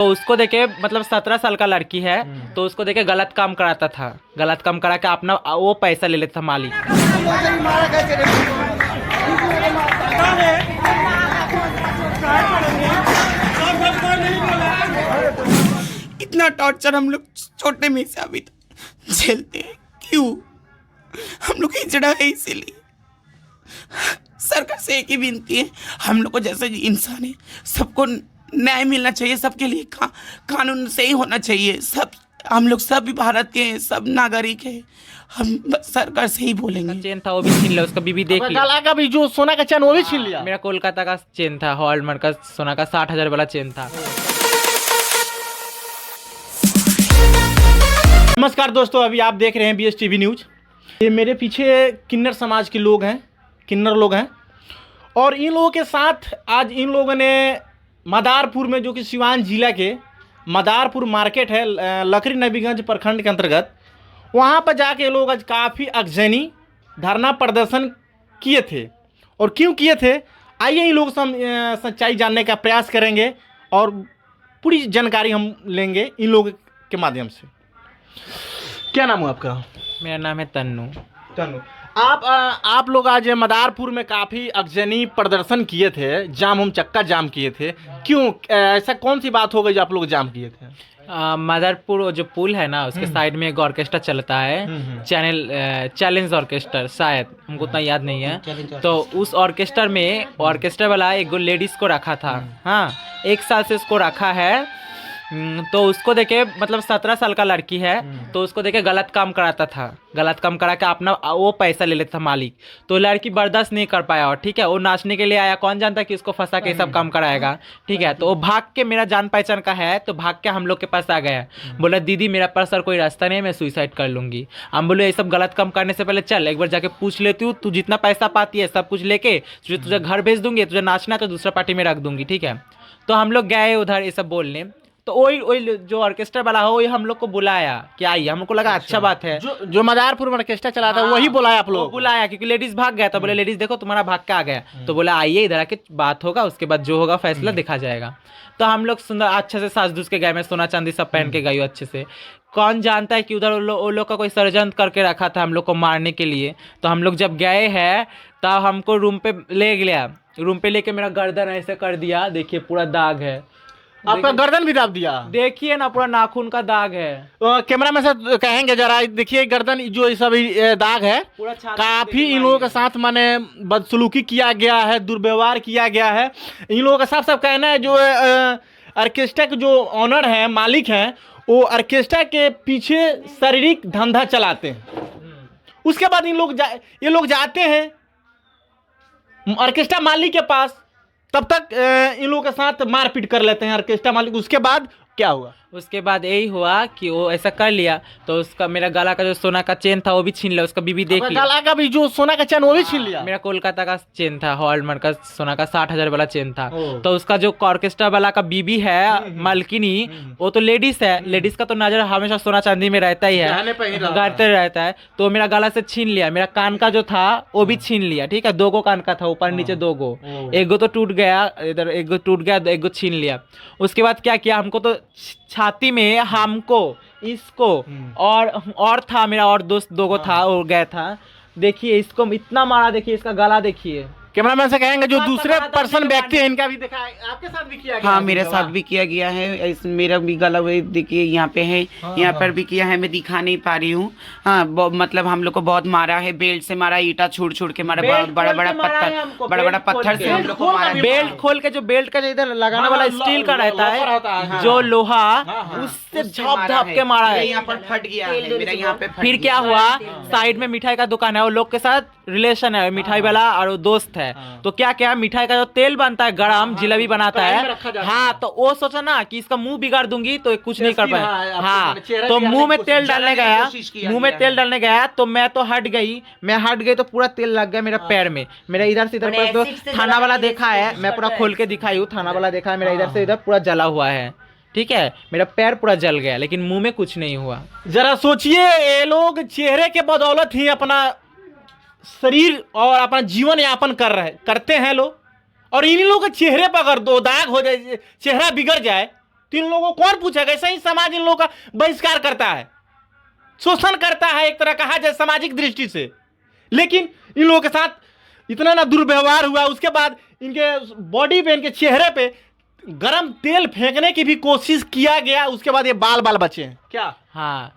तो उसको देखे मतलब 17 साल का लड़की है, तो उसको देखे गलत काम कराता था, गलत काम करा के अपना वो पैसा ले लेता था मालिक। इतना टॉर्चर हम लोग छोटे में से अभी तक झेलते हैं, क्यों? हम लोग हिजड़ा है इसीलिए। सरकार से एक ही विनती है, हम लोग को जैसे इंसान है सबको न्याय मिलना चाहिए, सबके लिए कानून से ही होना चाहिए। सब हम लोग सब भी भारत के हैं, सब नागरिक है, हम बस सरकार से ही बोलेंगे। चेन था वो भी छीन लिया, उसका बीबी देख लिया। गला का भी जो सोना का चैन वो भी छीन लिया। मेरा कोलकाता का चेन था, हॉलमार्क का सोना का 60,000 वाला चेन था। नमस्कार दोस्तों, अभी आप देख रहे हैं BS TV न्यूज। ये मेरे पीछे किन्नर समाज के लोग हैं, किन्नर लोग हैं, और इन लोगों के साथ आज इन लोगों ने मदारपुर में, जो कि सिवान जिला के मदारपुर मार्केट है, लकड़ी नबीगंज प्रखंड के अंतर्गत, वहाँ पर जाके ये लोग आज काफ़ी अगजनी धरना प्रदर्शन किए थे। और क्यों किए थे, आइए इन लोग से सच्चाई जानने का प्रयास करेंगे और पूरी जानकारी हम लेंगे इन लोगों के माध्यम से। क्या नाम है आपका? मेरा नाम है तन्नू। तन्नू, आप लोग आज मदारपुर में काफ़ी अगजनी प्रदर्शन किए थे, जाम चक्का जाम किए थे, क्यों? ऐसा कौन सी बात हो गई जो आप लोग जाम किए थे? मदरपुर जो पुल है ना, उसके साइड में एक ऑर्केस्ट्रा चलता है, चैलेंज ऑर्केस्ट्रा, शायद हमको उतना याद नहीं है। तो उस ऑर्केस्ट्रा वाला एक लेडीज को रखा था। हाँ, 1 साल से उसको रखा है। तो उसको देखे मतलब 17 साल का लड़की है, तो उसको देखे गलत काम कराता था, गलत काम करा के अपना वो पैसा ले लेता था मालिक। तो लड़की बर्दाश्त नहीं कर पाया, और ठीक है, वो नाचने के लिए आया, कौन जानता कि उसको फंसा के सब काम कराएगा, ठीक है। तो वो भाग के, मेरा जान पहचान का है, तो भाग के हम लोग के पास आ गया, बोला दीदी मेरा पास सर कोई रास्ता नहीं है, मैं सुसाइड कर लूंगी। हम बोले ये सब गलत काम करने से पहले चल एक बार जाके पूछ लेती हूँ, तू जितना पैसा पाती है सब कुछ लेके तुझे घर भेज दूंगी, तुझे नाचना तो दूसरा पार्टी में रख दूंगी, ठीक है। तो हम लोग गए उधर ये सब बोलने, तो वही जो ऑर्केस्ट्रा वाला हो, वही हम लोग को बुलाया कि आइए। हमको लगा अच्छा बात है, जो मदारपुर में ऑर्केस्ट्रा चला था वही बुलाया आप लोग? बुलाया क्योंकि लेडीज भाग गया था, बोले लेडीज देखो तुम्हारा भाग के आ गया, तो बोला आइए इधर आके बात होगा, उसके बाद जो होगा फैसला देखा जाएगा। तो हम लोग सुंदर अच्छे से सास धूस के गए, मैं सोना चांदी सब पहन के गई अच्छे से। कौन जानता है कि उधर वो लोग का कोई षड्यंत्र करके रखा था हम लोग को मारने के लिए। तो हम लोग जब गए हैं तब हमको रूम पे ले गया, रूम पे लेके मेरा गर्दन ऐसे कर दिया, देखिए पूरा दाग है। आपका गर्दन भी दाब दिया? देखिए ना, पूरा नाखून का दाग है। कैमरा में से कहेंगे जरा, देखिए गर्दन जो सब दाग है, काफी इन लोगों के साथ माने बदसलूकी किया गया है, दुर्व्यवहार किया गया है। इन लोगों का साफ साफ कहना है, जो ऑर्केस्ट्रा के जो ऑनर है, मालिक हैं, वो ऑर्केस्ट्रा के पीछे शारीरिक धंधा चलाते हैं। उसके बाद ये लोग जाते हैं ऑर्केस्ट्रा मालिक के पास, तब तक इन लोगों के साथ मारपीट कर लेते हैं ऑर्केस्ट्रा मालिक। उसके बाद क्या हुआ? उसके बाद यही हुआ कि वो ऐसा कर लिया, तो उसका मेरा गला का जो सोना का चेन था वो भी छीन लिया, उसका बीबी देख लिया। गला का भी जो सोना का चैन वो भी छीन लिया? मेरा कोलकाता का चेन था, हॉलमार्क का सोना का 60,000 वाला चेन था। तो उसका जो ऑर्केस्ट्रा वाला का बीबी है, मालकिनी, वो तो लेडीज है, लेडीज का तो नजर हमेशा सोना चांदी में रहता ही है, करते रहता है। तो मेरा गला से छीन लिया, मेरा कान का जो था वो भी छीन लिया, ठीक है। 2 गो कान का था, ऊपर नीचे 2 गो, 1 गो तो टूट गया, इधर 1 गो टूट गया, 1 गो छीन लिया। उसके बाद क्या किया, हमको तो छाती में, हमको, इसको, और था मेरा और दोस्त 2 गो था, वो गया था। देखिए इसको इतना मारा, देखिए इसका गला देखिए। कैमरामैन से कहेंगे जो दूसरे पर्सन व्यक्ति है, इनका भी देखा, आपके साथ भी किया गया? हाँ, मेरे साथ भी किया गया है। मेरा भी गला देखिए यहाँ पे है, यहाँ पर भी किया है, मैं दिखा नहीं पा रही हूँ। हाँ, मतलब हम लोग को बहुत मारा है, बेल्ट से मारा, ईटा छोड़ छोड़ के मारा, बड़ा बड़ा पत्थर से हम लोग को मारा। बेल्ट खोल के, जो बेल्ट का इधर लगाने वाला स्टील का रहता है, जो लोहा, उससे झाप झाप के मारा है, यहाँ पर फट गया है मेरा, यहाँ पे। फिर क्या हुआ, साइड में मिठाई का दुकान है, वो लोग के साथ रिलेशन है, मिठाई वाला और वो दोस्त है। तो क्या क्या मिठाई का जो तेल बनता है गरम, जिलेबी बनाता है, हाँ, तो वो सोचा ना कि इसका मुंह बिगाड़ दूंगी तो कुछ नहीं कर पाए। हाँ, तो मुंह में तेल डालने गया, तो मैं तो हट गई, तो पूरा तेल लग गया मेरा पैर में। मेरा इधर से इधर तो थाना वाला देखा है, मैं पूरा खोल के दिखाई हूँ, थाना वाला देखा है, मेरा इधर से इधर पूरा जला हुआ है, ठीक है। मेरा पैर पूरा जल गया, लेकिन मुंह में कुछ नहीं हुआ। जरा सोचिए, ये लोग चेहरे के बदौलत ही अपना शरीर और अपना जीवन यापन करते हैं लोग, और इन लोगों के चेहरे पर अगर 2 दाग हो जाए, चेहरा बिगड़ जाए, तो इन लोगों को कौन पूछेगा? ऐसा ही समाज इन लोगों का बहिष्कार करता है, शोषण करता है एक तरह कहा जाए सामाजिक दृष्टि से। लेकिन इन लोगों के साथ इतना ना दुर्व्यवहार हुआ, उसके बाद इनके बॉडी पे, इनके चेहरे पे गरम तेल फेंकने की भी कोशिश किया गया, उसके बाद ये बाल बाल बचे हैं क्या? हाँ,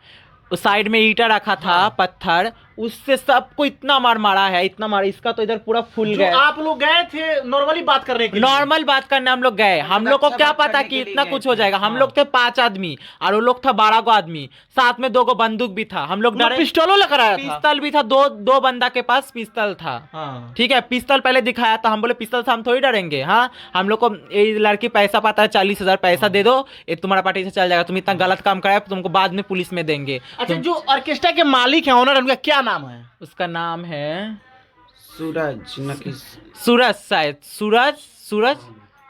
उस साइड में ईटा रखा था, पत्थर, उससे सबको इतना मार मारा है, इतना मारा, इसका तो इधर पूरा फूल गया। आप लोग गए थे नॉर्मली बात करने के लिए? नॉर्मल बात करने हम लोग गए, हम लोग को क्या पता कि इतना कुछ हो जाएगा। हम लोग थे 5 आदमी और वो लोग था 12 आदमी, साथ में 2 बंदूक भी था। हम लोग डरे, पिस्टलों लेकर आया था, पिस्तल भी था, दो बंदा के पास पिस्तल था। ठीक है, पिस्तल पहले दिखाया था, हम बोले पिस्तल से हम थोड़ी डरेंगे। हाँ, हम लोग को ये लड़की पैसा पाता है, 40,000 पैसा दे दो, ये तुम्हारा पार्टी से चल जाएगा, तुम इतना गलत काम कराया तुमको बाद में पुलिस में देंगे। अच्छा, जो ऑर्केस्ट्रा के मालिक है, ओनर, उनका क्या नाम है? उसका नाम है सूरज, सूरज, शायद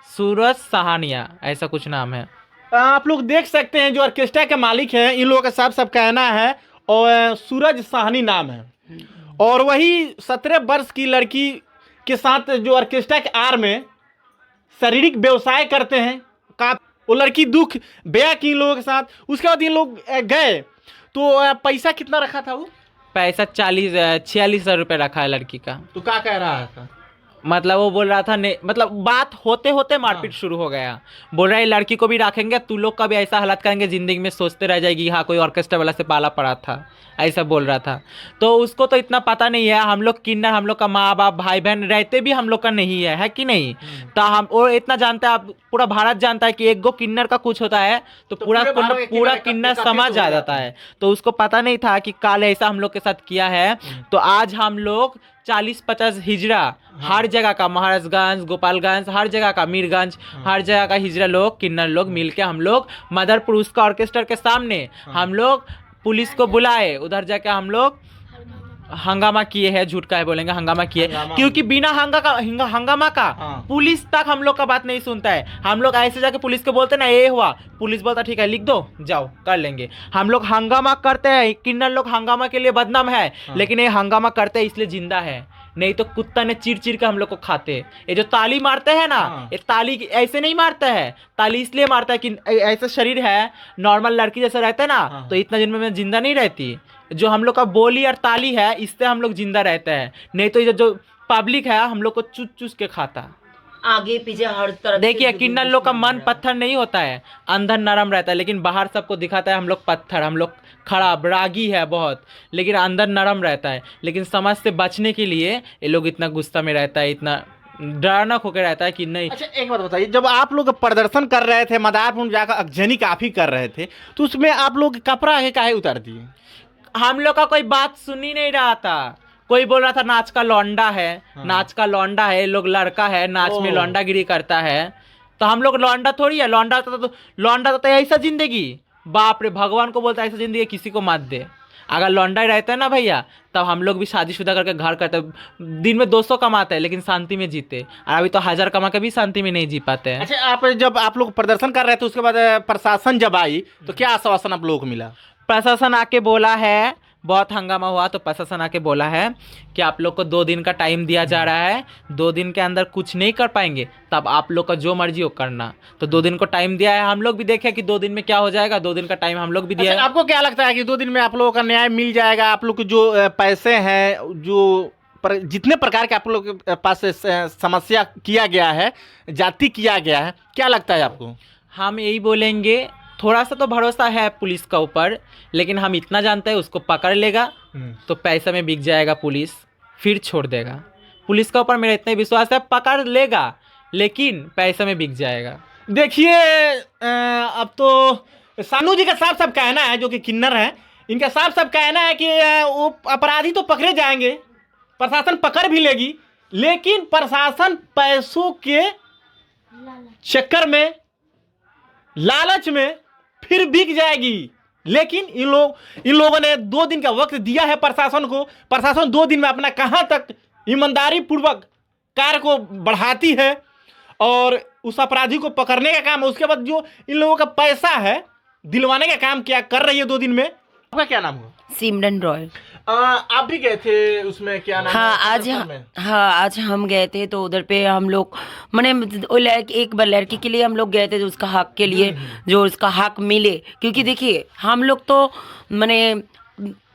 सूरज सहानिया, ऐसा कुछ नाम है। आप लोग देख सकते हैं जो ऑर्केस्ट्रा के मालिक हैं, इन लोगों का सब कहना है, और सूरज साहनी नाम है। और वही 17 वर्ष की लड़की के साथ जो ऑर्केस्ट्रा के आर में शारीरिक व्यवसाय करते हैं, वो लड़की दुख बया की इन लोगों के साथ। उसके बाद इन लोग गए तो पैसा कितना रखा था? वो पैसा 46,000 रुपये रखा है लड़की का। तो क्या कह रहा था? मतलब वो बोल रहा था मतलब बात होते होते मारपीट शुरू हो गया। बोल रहा है लड़की को भी रखेंगे, तू लोग का भी ऐसा हालत करेंगे, जिंदगी में सोचते रह जाएगी हाँ कोई ऑर्केस्ट्रा वाला से पाला पड़ा था, ऐसा बोल रहा था। तो उसको तो इतना पता नहीं है, हम लोग किन्नर, हम लोग का माँ बाप भाई बहन रहते भी हम लोग का नहीं है कि नहीं। तो हम वो इतना जानता है, आप पूरा भारत जानता है कि एक गो किन्नर का कुछ होता है तो पूरा किन्नर समाज आ जाता है। तो उसको पता नहीं था कि काल ऐसा हम लोग के साथ किया है। तो आज हम लोग 40-50 हिजड़ा हर जगह का, महाराजगंज, गोपालगंज, हर जगह का, मीरगंज, हर जगह का हिजड़ा लोग, किन्नर लोग मिलके हम लोग मदरपुर उसका ऑर्केस्ट्रा के सामने हम लोग पुलिस को बुलाए, उधर जाके हम लोग हंगामा किए हैं। झूठ का है बोलेंगे, हंगामा किए, क्योंकि बिना हंगामा का पुलिस तक हम लोग का बात नहीं सुनता है। हम लोग ऐसे जाके पुलिस को बोलते ना ये हुआ, पुलिस बोलता ठीक है लिख दो, जाओ कर लेंगे। हम लोग हंगामा करते हैं, किन्नर लोग हंगामा के लिए बदनाम है, लेकिन ये हंगामा करते हैं इसलिए जिंदा है, नहीं तो कुत्ता ने चीर चीर के हम लोग को खाते। ये जो ताली मारते हैं ना, ये ताली ऐसे नहीं मारता है, ताली इसलिए मारता है कि ऐसा शरीर है नॉर्मल लड़की जैसा रहता है ना, तो इतना दिन में जिंदा नहीं रहती। जो हम लोग का बोली और ताली है, इससे हम लोग जिंदा रहते हैं, नहीं तो ये जो पब्लिक है हम लोग को चूस चूस के खाता। आगे पीछे हर तरफ। देखिए किन्नर लोग का मन पत्थर नहीं होता है, अंदर नरम रहता है, लेकिन बाहर सबको दिखाता है हम लोग पत्थर, हम लोग खराब रागी है बहुत, लेकिन अंदर नरम रहता है। लेकिन समाज से बचने के लिए ये लोग इतना गुस्सा में रहता है, इतना डरना होकर रहता है कि नहीं। अच्छा एक बात बताइए, जब आप लोग प्रदर्शन कर रहे थे, मदारपुर जाकर अगजनी काफी कर रहे थे, तो उसमें आप लोग कपड़ा आगे काहे उतार दिए? हम लोग का कोई बात सुन ही नहीं रहा था। कोई बोल रहा था नाच का लौंडा है, नाच का लौंडा है, लोग लड़का है, नाच में लौंडागिरी करता है। तो हम लोग लौंडा थोड़ी है, लौंडा तो ऐसा जिंदगी, बाप रे, भगवान को बोलता है ऐसा जिंदगी किसी को मत दे। अगर लौंडा रहता है ना भैया, तब हम लोग भी शादीशुदा करके घर करते, दिन में 200 कमाते हैं लेकिन शांति में जीते, और अभी तो 1000 कमा के भी शांति में नहीं जी पाते हैं। अच्छा, जब आप लोग प्रदर्शन कर रहे थे उसके बाद प्रशासन जब आई तो क्या आश्वासन आप लोगों को मिला? प्रशासन आके बोला है, बहुत हंगामा हुआ तो प्रशासन आके बोला है कि आप लोग को 2 दिन का टाइम दिया जा रहा है, 2 दिन के अंदर कुछ नहीं कर पाएंगे तब आप लोग का जो मर्जी हो करना। तो 2 दिन को टाइम दिया है, हम लोग भी देखे कि 2 दिन में क्या हो जाएगा, 2 दिन का टाइम हम लोग भी दिया है। आपको क्या लगता है कि 2 दिन में आप लोगों का न्याय मिल जाएगा? आप लोग के जो पैसे हैं, जो जितने प्रकार के आप लोग के पास समस्या किया गया है, जाति किया गया है, क्या लगता है आपको? हम यही बोलेंगे, थोड़ा सा तो भरोसा है पुलिस का ऊपर, लेकिन हम इतना जानते हैं उसको पकड़ लेगा तो पैसा में बिक जाएगा पुलिस, फिर छोड़ देगा। पुलिस का ऊपर मेरा इतना ही विश्वास है, पकड़ लेगा लेकिन पैसा में बिक जाएगा। देखिए अब तो सानू जी का साफ कहना है, जो कि किन्नर हैं, इनका साफ कहना है कि वो अपराधी तो पकड़े जाएंगे, प्रशासन पकड़ भी लेगी, लेकिन प्रशासन पैसों के चक्कर में, लालच में फिर बिक जाएगी। लेकिन इन लोगों ने 2 दिन का वक्त दिया है प्रशासन को। प्रशासन 2 दिन में अपना कहां तक ईमानदारी पूर्वक कार्य को बढ़ाती है और उस अपराधी को पकड़ने का काम है, उसके बाद जो इन लोगों का पैसा है दिलवाने का काम क्या कर रही है 2 दिन में। आपका क्या नाम हुआ? सिमरन रॉय। आप भी गए थे उसमें, क्या नाम हाँ है, आज प्रदर्शन में? हाँ आज हम गए थे तो उधर पे हम लोग मैंने वो एक बार लड़की के लिए हम लोग गए थे जो उसका हक के लिए जो उसका हक मिले, क्योंकि देखिए हम लोग तो मैंने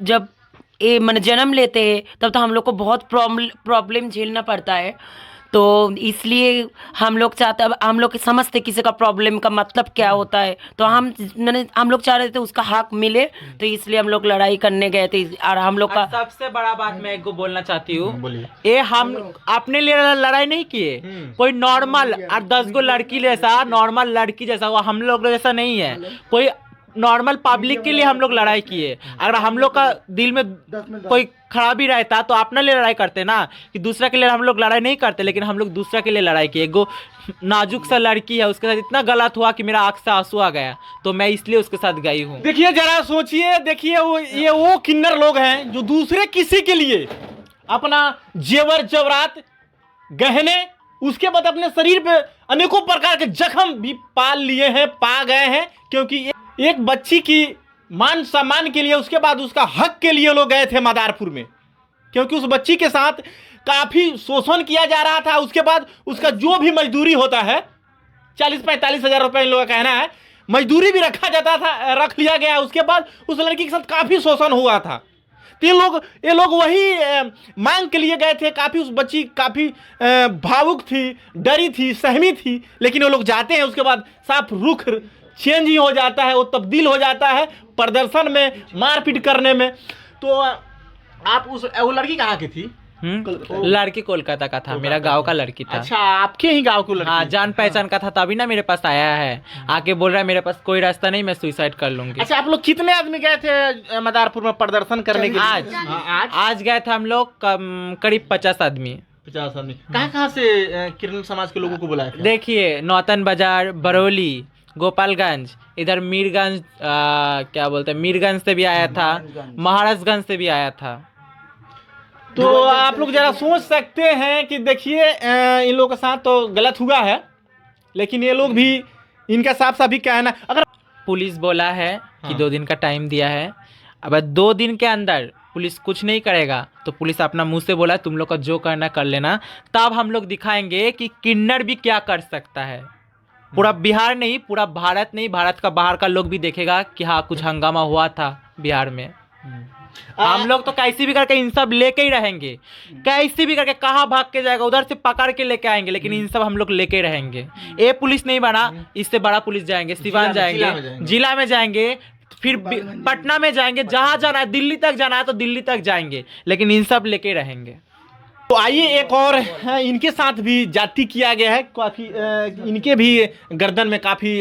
जब ये मैंने जन्म लेते हैं तब तो हम लोग को बहुत प्रॉब्लम झेलना पड़ता है, तो इसलिए हम लोग चाहते हम लोग समझते किसी का प्रॉब्लम का मतलब क्या होता है, तो हम लोग चाह रहे थे उसका हक मिले, तो इसलिए हम लोग लड़ाई करने गए थे। और हम लोग का सबसे बड़ा बात मैं एक को बोलना चाहती हूँ, बोलिए। ये हम अपने लिए लड़ाई नहीं किए, कोई नॉर्मल 10 गो लड़की जैसा, नॉर्मल लड़की जैसा, वो हम लोग जैसा नहीं है, कोई नॉर्मल पब्लिक के लिए हम लोग लड़ाई किए। अगर हम लोग का दिल में कोई खराबी रहता तो अपने लिए लड़ाई करते ना, कि दूसरा के लिए हम लोग लड़ाई नहीं करते, लेकिन हम लोग दूसरा के लिए लड़ाई किए। एगो नाजुक सा लड़की है, उसके साथ इतना गलत हुआ कि मेरा आँख से आंसू आ गया, तो मैं इसलिए उसके साथ गई हूँ। देखिए जरा सोचिए, देखिए वो किन्नर लोग हैं जो दूसरे किसी के लिए अपना जेवर जवरात गहने, उसके बाद अपने शरीर पे अनेकों प्रकार के जख्म भी पाल लिए हैं, पा गए हैं, क्योंकि एक बच्ची की मान सम्मान के लिए, उसके बाद उसका हक के लिए लोग गए थे मदारपुर में, क्योंकि उस बच्ची के साथ काफ़ी शोषण किया जा रहा था। उसके बाद उसका जो भी मजदूरी होता है 40-45 हज़ार रुपये इन लोगों का कहना है, मजदूरी भी रख लिया गया। उसके बाद उस लड़की के साथ काफ़ी शोषण हुआ था। तो ये लोग वही मांग के लिए गए थे। काफ़ी उस बच्ची काफ़ी भावुक थी, डरी थी, सहमी थी, लेकिन वो लोग जाते हैं, उसके बाद साफ रुख चेंज ही हो जाता है, वो तब्दील हो जाता है प्रदर्शन में, मारपीट करने में। तो आप वो लड़की कहाँ की थी? लड़की कोलकाता का था, मेरा गांव का लड़की था। अच्छा, आपके ही गांव को लड़की? हाँ, जान पहचान का था, तभी ना मेरे पास आया है, आके बोल रहा है मेरे पास कोई रास्ता नहीं, मैं सुसाइड कर लूंगी। अच्छा, आप लोग कितने आदमी गए थे मदारपुर में प्रदर्शन करने के लिए? आज गए थे हम लोग करीब 50 आदमी। 50 आदमी। कहाँ से किरण समाज के लोगों को बुलाया था? देखिए, नौतन बाजार, बरौली, गोपालगंज, इधर मीरगंज, क्या बोलते हैं, मीरगंज से भी आया था, महाराजगंज से भी आया था। तो आप लोग जरा सोच सकते हैं कि देखिए इन लोगों के साथ तो गलत हुआ है, लेकिन ये लोग भी, इनका साफ साफ भी कहना, अगर पुलिस बोला है कि 2 दिन का टाइम दिया है, अब 2 दिन के अंदर पुलिस कुछ नहीं करेगा तो पुलिस अपना मुंह से बोला तुम लोग का जो करना कर लेना, तब हम लोग दिखाएंगे कि किन्नर भी क्या कर सकता है। पूरा बिहार नहीं, पूरा भारत नहीं, भारत का बाहर का लोग भी देखेगा कि हाँ कुछ हंगामा हुआ था बिहार में। हम लोग तो कैसे भी करके इन सब लेके ही रहेंगे, कैसे भी करके, कहाँ भाग के जाएगा उधर से पकड़ के लेके आएंगे, लेकिन इन सब हम लोग लेके रहेंगे। ये पुलिस नहीं बना, इससे बड़ा पुलिस जाएंगे, सिवान जाएंगे, जिला में जाएंगे, फिर पटना में जाएंगे, जहाँ जाना है, दिल्ली तक जाना है तो दिल्ली तक जाएंगे, लेकिन इन सब लेके रहेंगे। तो आइए एक और इनके साथ भी जाति किया गया है, काफ़ी इनके भी गर्दन में काफ़ी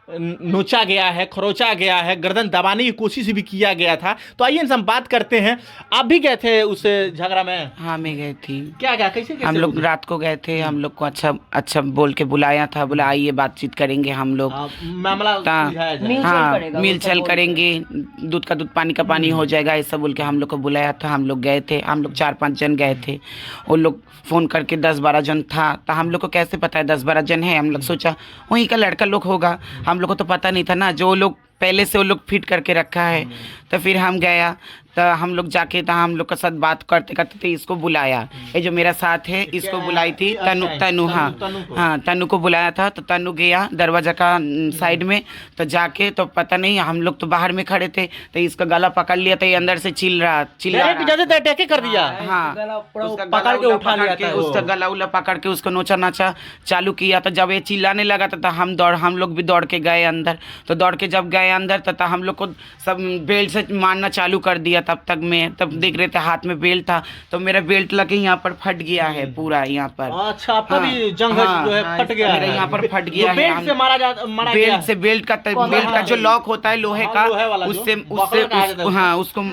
नोचा गया है, खरोचा गया है, गर्दन दबाने की कोशिश भी किया गया था। तो आइए इनसे हम बात करते हैं। आप भी गए थे उस झगड़ा में? हाँ, मैं गई थी। क्या कैसे हम लोग रात को गए थे, हम लोग को अच्छा बोल के बुलाया था, बोला आइए बातचीत करेंगे हम लोग, मामला हाँ मिलचल करेंगे, दूध का दूध पानी का पानी हो जाएगा, ऐसा बोल के हम लोग को बुलाया था। हम लोग गए थे, हम लोग 4-5 जन गए थे। वो लोग फ़ोन करके 10-12 जन था, तो हम लोग को कैसे पता है 10-12 जन है? हम लोग सोचा वहीं का लड़का लोग होगा, हम लोग को तो पता नहीं था ना, जो लोग पहले से वो लोग फिट करके रखा है। तो फिर हम गया, तो हम लोग जाके तो हम लोग के साथ बात करते करते तो इसको बुलाया, ये जो मेरा साथ है इसको बुलाई थी, तनु हाँ तनु को बुलाया था। तो तनु गया दरवाजा का साइड में, तो जाके तो पता नहीं, हम लोग तो बाहर में खड़े थे, तो इसका गला पकड़ लिया, तो ये अंदर से चिल्ला अटैक कर दिया। हाँ, पकड़ के उठा लिया था, उसका गला उला पकड़ के उसको नोचा नाचा चालू किया। तो जब ये चिल्लाने लगा तो हम लोग भी दौड़ के गए अंदर। तो दौड़ के जब गए अंदर तो हम लोग को सब बेल्ट से मारना चालू कर दिया। तब देख रहे थे हाथ में बेल्ट था, तो मेरा बेल्ट लगे यहाँ पर फट गया है पूरा यहाँ पर। अच्छा, आपका भी जंग जो है फट गया मेरा यहाँ पर फट गया है। बेल्ट से मारा बेल्ट से, बेल्ट का जो लॉक होता है लोहे का,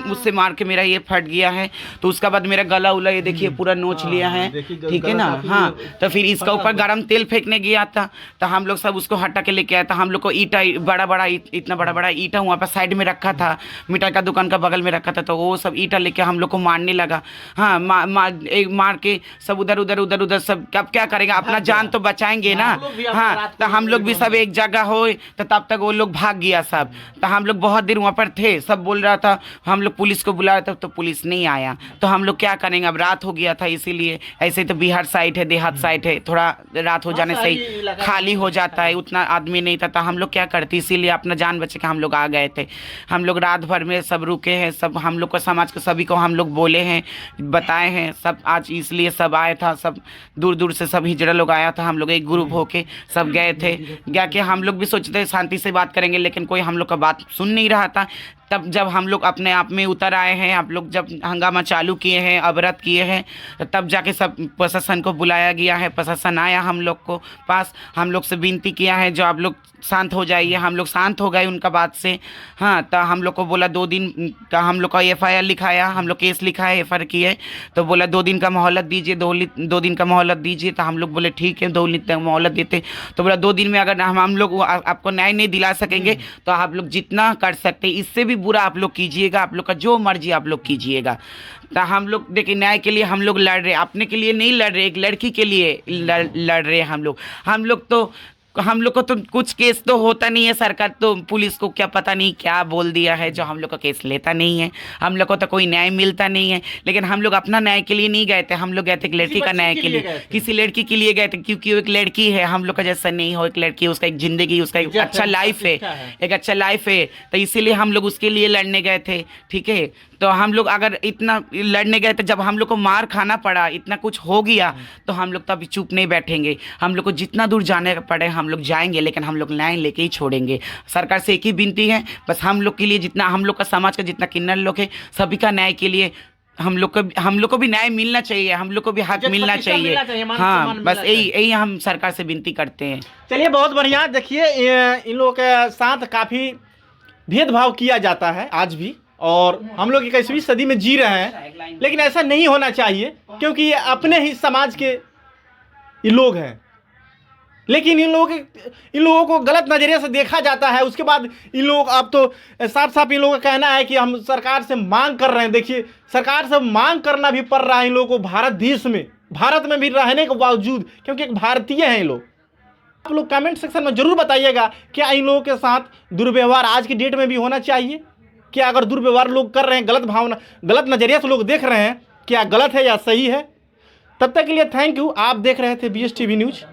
उससे मार के मेरा ये फट गया है। तो उसके बाद मेरा गला उला ये देखिए पूरा नोच लिया है, ठीक है ना। हाँ, तो फिर इसका ऊपर गरम तेल फेंकने गया था, तो हम लोग सब उसको हटा के लेके आया था। हम लोग को ईटा इतना बड़ा ईटा वहाँ पर साइड में रखा था, मिठाई का दुकान का बगल में रखा था, था तो वो सब ईंटा लेके हम लोग को मारने लगा। हाँ, मार के सब उधर सब, अब क्या करेगा, अपना जान तो बचाएंगे ना। हाँ, तो हम लोग भी सब एक जगह हो, तो तब तक वो लोग भाग गया सब। तो हम लोग बहुत देर वहाँ पर थे, सब बोल रहा था, हम लोग पुलिस को बुलाया था तो पुलिस नहीं आया। तो हम लोग क्या करेंगे, अब रात हो गया था, इसीलिए ऐसे तो बिहार साइड है, देहात साइड है, थोड़ा रात हो जाने से ही खाली हो जाता है, उतना आदमी नहीं था। तो हम लोग क्या करते, इसीलिए अपना जान बचे के हम लोग आ गए थे। हम लोग रात भर में सब रुके हैं, सब हम लोग को समाज के सभी को हम लोग बोले हैं, बताए हैं सब। आज इसलिए सब आए था, सब दूर दूर से सब हिजड़ा लोग आया था, हम लोग एक ग्रुप होके सब गए थे। गया कि हम लोग भी सोचते शांति से बात करेंगे, लेकिन कोई हम लोग का बात सुन नहीं रहा था। तब जब हम लोग अपने आप में उतर आए हैं, आप लोग जब हंगामा चालू किए हैं, अवरत किए हैं, तो तब जाके सब प्रशासन को बुलाया गया है। प्रशासन आया हम लोग को पास, हम लोग से विनती किया है जो आप लोग शांत हो जाइए। हम लोग शांत हो गए उनका बात से। हाँ, तो हम लोग को बोला 2 दिन का हम लोग का FIR लिखाया, हम लोग केस लिखा है, FIR किए। तो बोला 2 दिन का मोहलत दीजिए, 2 दिन का मोहलत दीजिए। तो हम लोग बोले ठीक है, 2 दिन तक मोहलत देते। तो बोला 2 दिन में अगर हम लोग आपको न्याय नहीं दिला सकेंगे तो आप लोग जितना कर सकते, इससे भी बुरा आप लोग कीजिएगा, आप लोग का जो मर्जी आप लोग कीजिएगा। तो हम लोग देखिए, न्याय के लिए हम लोग लड़ रहे, अपने के लिए नहीं लड़ रहे, एक लड़की के लिए लड़ रहे हम लोग। हम लोग को तो कुछ केस तो होता नहीं है, सरकार तो पुलिस को क्या पता नहीं क्या बोल दिया है जो हम लोग का केस लेता नहीं है। हम लोग को तो कोई न्याय मिलता नहीं है। लेकिन हम लोग अपना न्याय के लिए नहीं गए थे, हम लोग गए थे एक लड़की का न्याय के लिए, किसी लड़की के लिए गए थे, क्योंकि वो एक लड़की है, हम लोग का जैसा नहीं हो, एक लड़की, उसका एक जिंदगी, उसका एक अच्छा लाइफ है, एक अच्छा लाइफ है। तो इसीलिए हम लोग उसके लिए लड़ने गए थे। ठीक है, तो हम लोग अगर इतना लड़ने गए थे, जब हम लोग को मार खाना पड़ा, इतना कुछ हो गया, तो हम लोग तो अभी चुप नहीं बैठेंगे। हम लोग को जितना दूर जाने पड़े हम लोग जाएंगे, लेकिन हम लोग न्याय लेके ही छोड़ेंगे। सरकार से एक ही विनती है, बस हम लोग के लिए, जितना हम लोग का समाज का जितना किन्नर लोग है, सभी का न्याय के लिए हम लोग को भी न्याय मिलना चाहिए, हम लोग को भी हक मिलना चाहिए। हाँ, बस यही हम सरकार से विनती करते हैं। चलिए, बहुत बढ़िया। देखिए, इन लोगों के साथ काफ़ी भेदभाव किया जाता है आज भी, और हम लोग 21वीं सदी में जी रहे हैं, लेकिन ऐसा नहीं होना चाहिए, क्योंकि ये अपने ही समाज के ये लोग हैं। लेकिन इन लोगों को गलत नज़रिए से देखा जाता है। उसके बाद इन लोग, अब तो साफ साफ इन लोगों का कहना है कि हम सरकार से मांग कर रहे हैं। देखिए, सरकार से मांग करना भी पड़ रहा है इन लोगों को, भारत में भी रहने के बावजूद, क्योंकि एक भारतीय हैं ये लोग। आप लोग कमेंट सेक्शन में ज़रूर बताइएगा, क्या इन लोगों के साथ दुर्व्यवहार आज की डेट में भी होना चाहिए? क्या अगर दुर्व्यवहार लोग कर रहे हैं, गलत नज़रिए से लोग देख रहे हैं, क्या गलत है या सही है? तब तक के लिए थैंक यू। आप देख रहे थे BSTV न्यूज़।